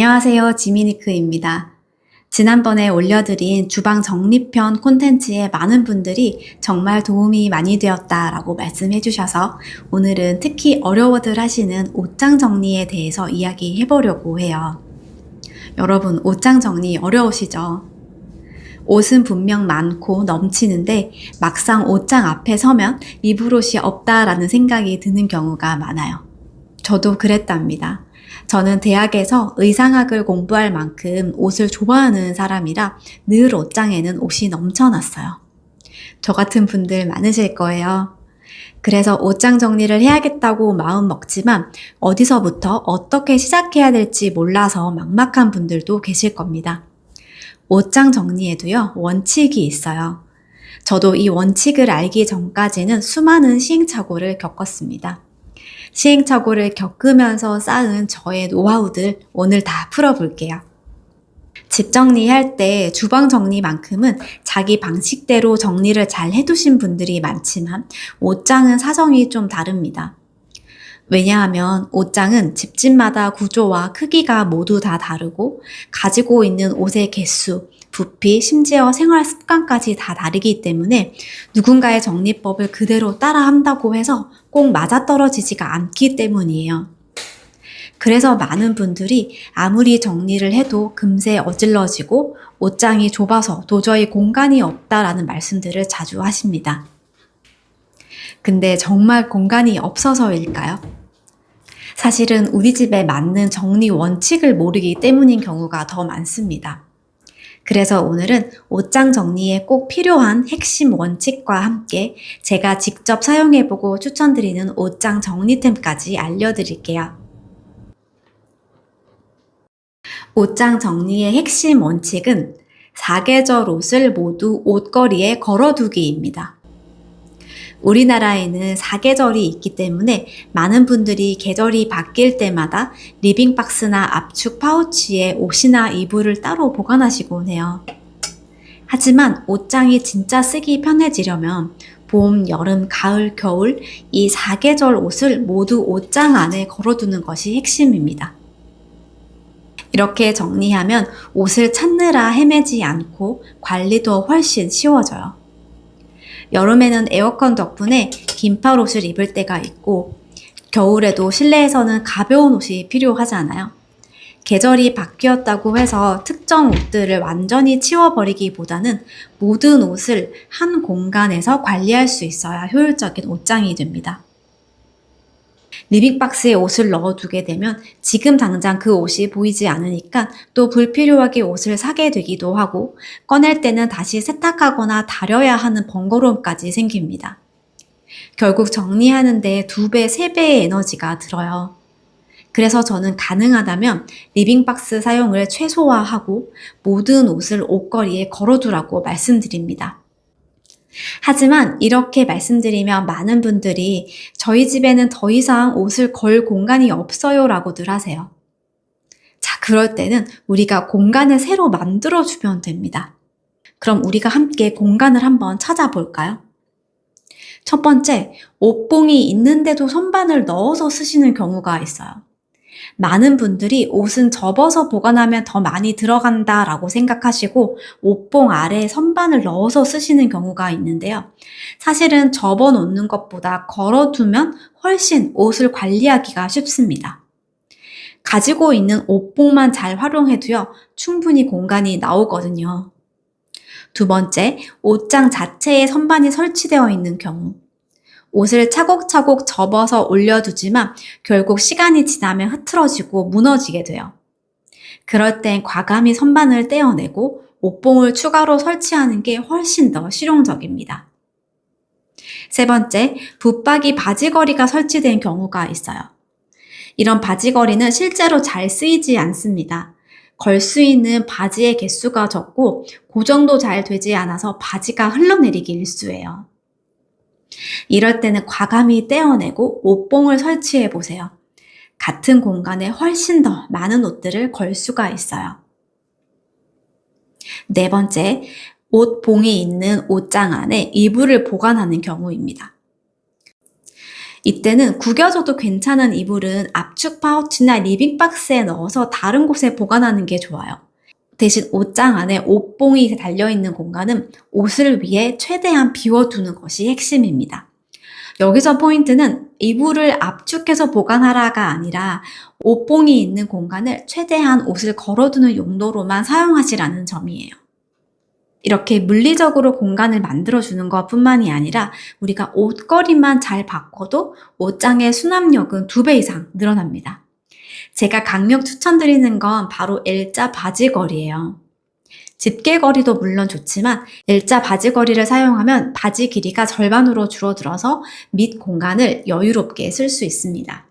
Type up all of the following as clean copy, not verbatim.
안녕하세요. 지미니크입니다. 지난번에 올려드린 주방 정리편 콘텐츠에 많은 분들이 정말 도움이 많이 되었다라고 말씀해 주셔서 오늘은 특히 어려워들 하시는 옷장 정리에 대해서 이야기해 보려고 해요. 여러분, 옷장 정리 어려우시죠? 옷은 분명 많고 넘치는데 막상 옷장 앞에 서면 입을 옷이 없다라는 생각이 드는 경우가 많아요. 저도 그랬답니다. 저는 대학에서 의상학을 공부할 만큼 옷을 좋아하는 사람이라 늘 옷장에는 옷이 넘쳐났어요. 저 같은 분들 많으실 거예요. 그래서 옷장 정리를 해야겠다고 마음 먹지만 어디서부터 어떻게 시작해야 될지 몰라서 막막한 분들도 계실 겁니다. 옷장 정리에도요, 원칙이 있어요. 저도 이 원칙을 알기 전까지는 수많은 시행착오를 겪었습니다. 시행착오를 겪으면서 쌓은 저의 노하우들 오늘 다 풀어볼게요. 집 정리할 때 주방 정리만큼은 자기 방식대로 정리를 잘 해두신 분들이 많지만 옷장은 사정이 좀 다릅니다. 왜냐하면 옷장은 집집마다 구조와 크기가 모두 다 다르고 가지고 있는 옷의 개수, 부피, 심지어 생활 습관까지 다 다르기 때문에 누군가의 정리법을 그대로 따라 한다고 해서 꼭 맞아떨어지지가 않기 때문이에요. 그래서 많은 분들이 아무리 정리를 해도 금세 어질러지고 옷장이 좁아서 도저히 공간이 없다라는 말씀들을 자주 하십니다. 근데 정말 공간이 없어서일까요? 사실은 우리 집에 맞는 정리 원칙을 모르기 때문인 경우가 더 많습니다. 그래서 오늘은 옷장 정리에 꼭 필요한 핵심 원칙과 함께 제가 직접 사용해보고 추천드리는 옷장 정리템까지 알려드릴게요. 옷장 정리의 핵심 원칙은 사계절 옷을 모두 옷걸이에 걸어두기입니다. 우리나라에는 사계절이 있기 때문에 많은 분들이 계절이 바뀔 때마다 리빙박스나 압축 파우치에 옷이나 이불을 따로 보관하시곤 해요. 하지만 옷장이 진짜 쓰기 편해지려면 봄, 여름, 가을, 겨울 이 사계절 옷을 모두 옷장 안에 걸어두는 것이 핵심입니다. 이렇게 정리하면 옷을 찾느라 헤매지 않고 관리도 훨씬 쉬워져요. 여름에는 에어컨 덕분에 긴팔 옷을 입을 때가 있고 겨울에도 실내에서는 가벼운 옷이 필요하잖아요. 계절이 바뀌었다고 해서 특정 옷들을 완전히 치워버리기보다는 모든 옷을 한 공간에서 관리할 수 있어야 효율적인 옷장이 됩니다. 리빙박스에 옷을 넣어두게 되면 지금 당장 그 옷이 보이지 않으니까 또 불필요하게 옷을 사게 되기도 하고 꺼낼 때는 다시 세탁하거나 다려야 하는 번거로움까지 생깁니다. 결국 정리하는데 2배, 3배의 에너지가 들어요. 그래서 저는 가능하다면 리빙박스 사용을 최소화하고 모든 옷을 옷걸이에 걸어두라고 말씀드립니다. 하지만 이렇게 말씀드리면 많은 분들이 저희 집에는 더 이상 옷을 걸 공간이 없어요 라고들 하세요. 자, 그럴 때는 우리가 공간을 새로 만들어주면 됩니다. 그럼 우리가 함께 공간을 한번 찾아볼까요? 첫 번째, 옷봉이 있는데도 선반을 넣어서 쓰시는 경우가 있어요. 많은 분들이 옷은 접어서 보관하면 더 많이 들어간다 라고 생각하시고 옷봉 아래에 선반을 넣어서 쓰시는 경우가 있는데요. 사실은 접어 놓는 것보다 걸어두면 훨씬 옷을 관리하기가 쉽습니다. 가지고 있는 옷봉만 잘 활용해도요, 충분히 공간이 나오거든요. 두 번째, 옷장 자체에 선반이 설치되어 있는 경우. 옷을 차곡차곡 접어서 올려두지만 결국 시간이 지나면 흐트러지고 무너지게 돼요. 그럴 땐 과감히 선반을 떼어내고 옷봉을 추가로 설치하는 게 훨씬 더 실용적입니다. 세 번째, 붙박이 바지걸이가 설치된 경우가 있어요. 이런 바지걸이는 실제로 잘 쓰이지 않습니다. 걸 수 있는 바지의 개수가 적고 고정도 잘 되지 않아서 바지가 흘러내리기 일쑤예요. 이럴 때는 과감히 떼어내고 옷봉을 설치해 보세요. 같은 공간에 훨씬 더 많은 옷들을 걸 수가 있어요. 네 번째, 옷봉이 있는 옷장 안에 이불을 보관하는 경우입니다. 이때는 구겨져도 괜찮은 이불은 압축 파우치나 리빙 박스에 넣어서 다른 곳에 보관하는 게 좋아요. 대신 옷장 안에 옷봉이 달려있는 공간은 옷을 위해 최대한 비워두는 것이 핵심입니다. 여기서 포인트는 이불을 압축해서 보관하라가 아니라 옷봉이 있는 공간을 최대한 옷을 걸어두는 용도로만 사용하시라는 점이에요. 이렇게 물리적으로 공간을 만들어주는 것 뿐만이 아니라 우리가 옷걸이만 잘 바꿔도 옷장의 수납력은 2배 이상 늘어납니다. 제가 강력 추천드리는 건 바로 L자 바지걸이에요. 집게걸이도 물론 좋지만 L자 바지걸이를 사용하면 바지 길이가 절반으로 줄어들어서 밑 공간을 여유롭게 쓸 수 있습니다.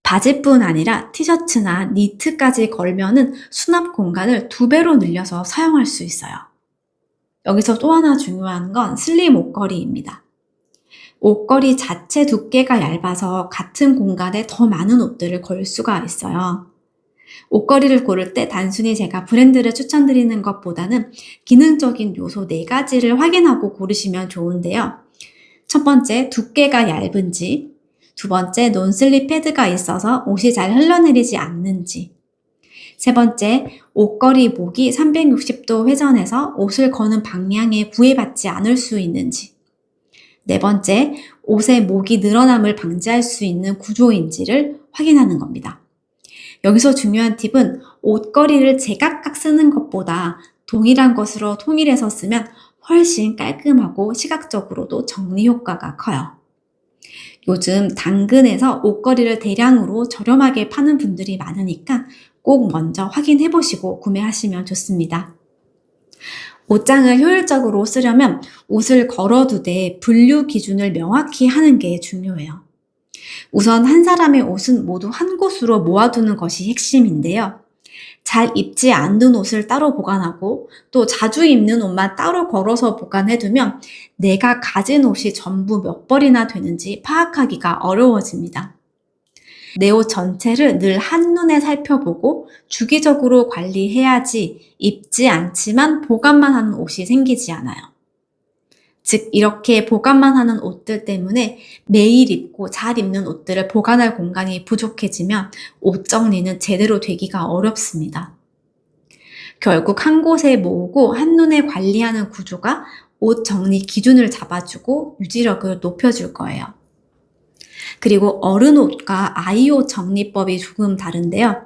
바지뿐 아니라 티셔츠나 니트까지 걸면은 수납 공간을 2배로 늘려서 사용할 수 있어요. 여기서 또 하나 중요한 건 슬림 옷걸이입니다. 옷걸이 자체 두께가 얇아서 같은 공간에 더 많은 옷들을 걸 수가 있어요. 옷걸이를 고를 때 단순히 제가 브랜드를 추천드리는 것보다는 기능적인 요소 4가지를 확인하고 고르시면 좋은데요. 첫 번째, 두께가 얇은지, 두 번째, 논슬립 패드가 있어서 옷이 잘 흘러내리지 않는지, 세 번째, 옷걸이 목이 360도 회전해서 옷을 거는 방향에 구애받지 않을 수 있는지, 네 번째, 옷의 목이 늘어남을 방지할 수 있는 구조인지를 확인하는 겁니다. 여기서 중요한 팁은 옷걸이를 제각각 쓰는 것보다 동일한 것으로 통일해서 쓰면 훨씬 깔끔하고 시각적으로도 정리 효과가 커요. 요즘 당근에서 옷걸이를 대량으로 저렴하게 파는 분들이 많으니까 꼭 먼저 확인해 보시고 구매하시면 좋습니다. 옷장을 효율적으로 쓰려면 옷을 걸어두되 분류 기준을 명확히 하는 게 중요해요. 우선 한 사람의 옷은 모두 한 곳으로 모아두는 것이 핵심인데요. 잘 입지 않는 옷을 따로 보관하고 또 자주 입는 옷만 따로 걸어서 보관해두면 내가 가진 옷이 전부 몇 벌이나 되는지 파악하기가 어려워집니다. 내 옷 전체를 늘 한눈에 살펴보고 주기적으로 관리해야지 입지 않지만 보관만 하는 옷이 생기지 않아요. 즉 이렇게 보관만 하는 옷들 때문에 매일 입고 잘 입는 옷들을 보관할 공간이 부족해지면 옷 정리는 제대로 되기가 어렵습니다. 결국 한 곳에 모으고 한눈에 관리하는 구조가 옷 정리 기준을 잡아주고 유지력을 높여줄 거예요. 그리고 어른 옷과 아이 옷 정리법이 조금 다른데요.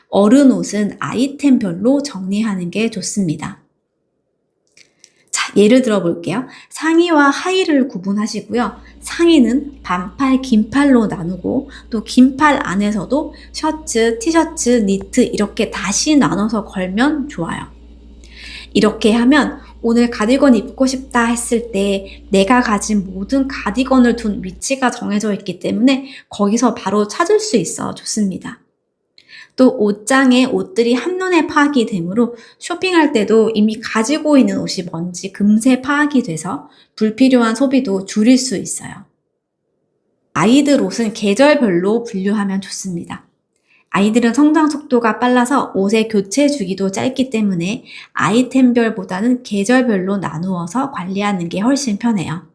어른 옷은 아이템별로 정리하는 게 좋습니다. 자, 예를 들어 볼게요. 상의와 하의를 구분하시고요. 상의는 반팔, 긴팔로 나누고 또 긴팔 안에서도 셔츠, 티셔츠, 니트 이렇게 다시 나눠서 걸면 좋아요. 이렇게 하면 오늘 가디건 입고 싶다 했을 때 내가 가진 모든 가디건을 둔 위치가 정해져 있기 때문에 거기서 바로 찾을 수 있어 좋습니다. 또 옷장에 옷들이 한눈에 파악이 되므로 쇼핑할 때도 이미 가지고 있는 옷이 뭔지 금세 파악이 돼서 불필요한 소비도 줄일 수 있어요. 아이들 옷은 계절별로 분류하면 좋습니다. 아이들은 성장 속도가 빨라서 옷의 교체 주기도 짧기 때문에 아이템별보다는 계절별로 나누어서 관리하는 게 훨씬 편해요.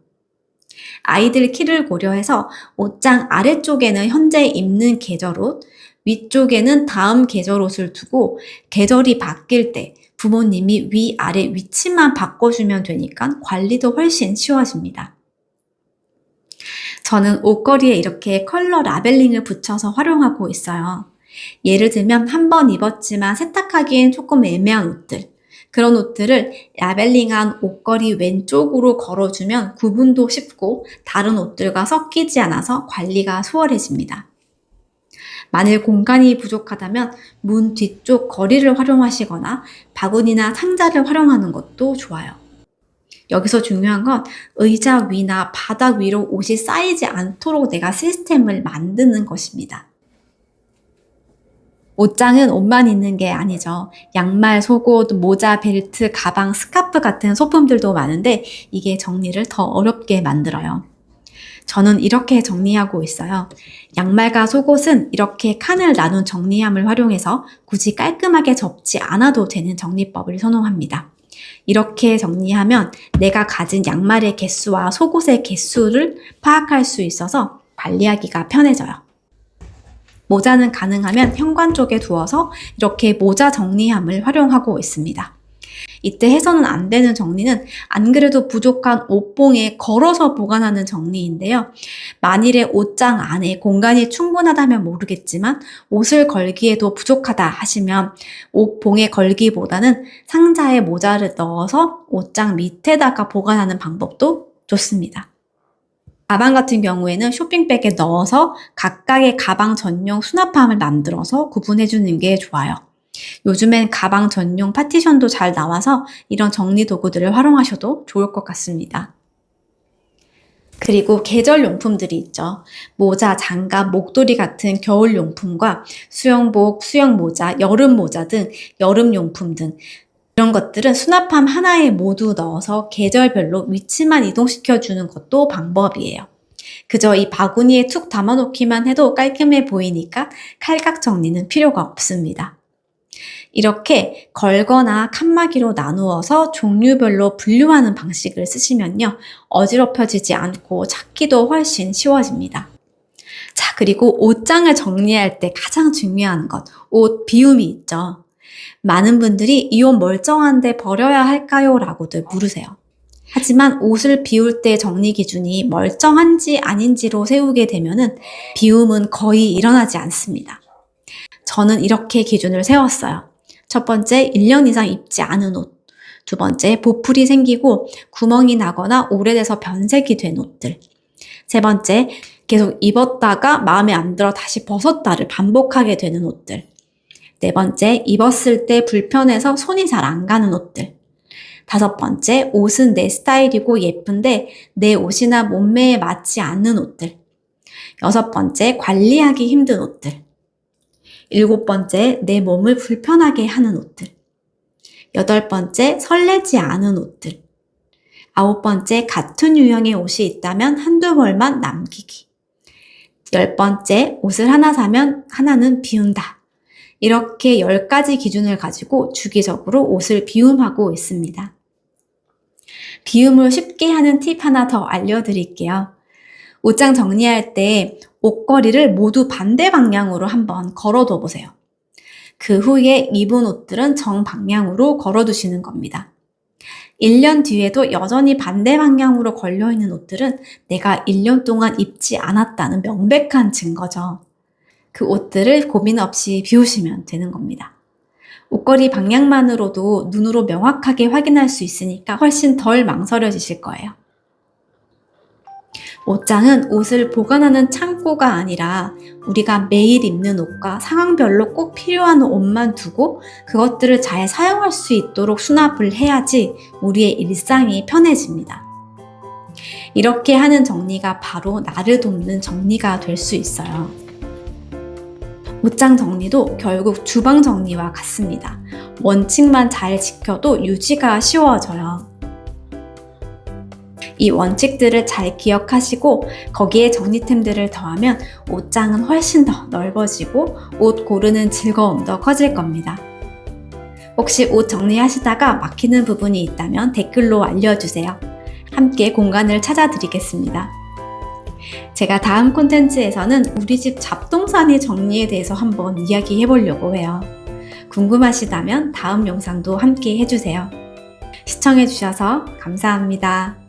아이들 키를 고려해서 옷장 아래쪽에는 현재 입는 계절 옷, 위쪽에는 다음 계절 옷을 두고 계절이 바뀔 때 부모님이 위아래 위치만 바꿔주면 되니까 관리도 훨씬 쉬워집니다. 저는 옷걸이에 이렇게 컬러 라벨링을 붙여서 활용하고 있어요. 예를 들면 한 번 입었지만 세탁하기엔 조금 애매한 옷들, 그런 옷들을 라벨링한 옷걸이 왼쪽으로 걸어주면 구분도 쉽고 다른 옷들과 섞이지 않아서 관리가 수월해집니다. 만일 공간이 부족하다면 문 뒤쪽 거리를 활용하시거나 바구니나 상자를 활용하는 것도 좋아요. 여기서 중요한 건 의자 위나 바닥 위로 옷이 쌓이지 않도록 내가 시스템을 만드는 것입니다. 옷장은 옷만 있는 게 아니죠. 양말, 속옷, 모자, 벨트, 가방, 스카프 같은 소품들도 많은데 이게 정리를 더 어렵게 만들어요. 저는 이렇게 정리하고 있어요. 양말과 속옷은 이렇게 칸을 나눈 정리함을 활용해서 굳이 깔끔하게 접지 않아도 되는 정리법을 선호합니다. 이렇게 정리하면 내가 가진 양말의 개수와 속옷의 개수를 파악할 수 있어서 관리하기가 편해져요. 모자는 가능하면 현관 쪽에 두어서 이렇게 모자 정리함을 활용하고 있습니다. 이때 해서는 안 되는 정리는 안 그래도 부족한 옷봉에 걸어서 보관하는 정리인데요. 만일에 옷장 안에 공간이 충분하다면 모르겠지만 옷을 걸기에도 부족하다 하시면 옷봉에 걸기보다는 상자에 모자를 넣어서 옷장 밑에다가 보관하는 방법도 좋습니다. 가방 같은 경우에는 쇼핑백에 넣어서 각각의 가방 전용 수납함을 만들어서 구분해주는 게 좋아요. 요즘엔 가방 전용 파티션도 잘 나와서 이런 정리 도구들을 활용하셔도 좋을 것 같습니다. 그리고 계절 용품들이 있죠. 모자, 장갑, 목도리 같은 겨울 용품과 수영복, 수영모자, 여름 모자 등 여름 용품 등 이런 것들은 수납함 하나에 모두 넣어서 계절별로 위치만 이동시켜주는 것도 방법이에요. 그저 이 바구니에 툭 담아놓기만 해도 깔끔해 보이니까 칼각 정리는 필요가 없습니다. 이렇게 걸거나 칸막이로 나누어서 종류별로 분류하는 방식을 쓰시면요. 어지럽혀지지 않고 찾기도 훨씬 쉬워집니다. 자, 그리고 옷장을 정리할 때 가장 중요한 것, 옷 비움이 있죠. 많은 분들이 이 옷 멀쩡한데 버려야 할까요? 라고들 물으세요. 하지만 옷을 비울 때 정리 기준이 멀쩡한지 아닌지로 세우게 되면은 비움은 거의 일어나지 않습니다. 저는 이렇게 기준을 세웠어요. 첫 번째, 1년 이상 입지 않은 옷. 두 번째, 보풀이 생기고 구멍이 나거나 오래돼서 변색이 된 옷들. 세 번째, 계속 입었다가 마음에 안 들어 다시 벗었다를 반복하게 되는 옷들. 네 번째, 입었을 때 불편해서 손이 잘 안 가는 옷들. 다섯 번째, 옷은 내 스타일이고 예쁜데 내 옷이나 몸매에 맞지 않는 옷들. 여섯 번째, 관리하기 힘든 옷들. 일곱 번째, 내 몸을 불편하게 하는 옷들. 여덟 번째, 설레지 않은 옷들. 아홉 번째, 같은 유형의 옷이 있다면 한두 벌만 남기기. 열 번째, 옷을 하나 사면 하나는 비운다. 이렇게 10가지 기준을 가지고 주기적으로 옷을 비움하고 있습니다. 비움을 쉽게 하는 팁 하나 더 알려드릴게요. 옷장 정리할 때 옷걸이를 모두 반대 방향으로 한번 걸어둬 보세요. 그 후에 입은 옷들은 정방향으로 걸어두시는 겁니다. 1년 뒤에도 여전히 반대 방향으로 걸려있는 옷들은 내가 1년 동안 입지 않았다는 명백한 증거죠. 그 옷들을 고민 없이 비우시면 되는 겁니다. 옷걸이 방향만으로도 눈으로 명확하게 확인할 수 있으니까 훨씬 덜 망설여지실 거예요. 옷장은 옷을 보관하는 창고가 아니라 우리가 매일 입는 옷과 상황별로 꼭 필요한 옷만 두고 그것들을 잘 사용할 수 있도록 수납을 해야지 우리의 일상이 편해집니다. 이렇게 하는 정리가 바로 나를 돕는 정리가 될 수 있어요. 옷장 정리도 결국 주방 정리와 같습니다. 원칙만 잘 지켜도 유지가 쉬워져요. 이 원칙들을 잘 기억하시고 거기에 정리템들을 더하면 옷장은 훨씬 더 넓어지고 옷 고르는 즐거움도 커질 겁니다. 혹시 옷 정리하시다가 막히는 부분이 있다면 댓글로 알려주세요. 함께 공간을 찾아드리겠습니다. 제가 다음 콘텐츠에서는 우리 집 잡동사니 정리에 대해서 한번 이야기해 보려고 해요. 궁금하시다면 다음 영상도 함께 해주세요. 시청해주셔서 감사합니다.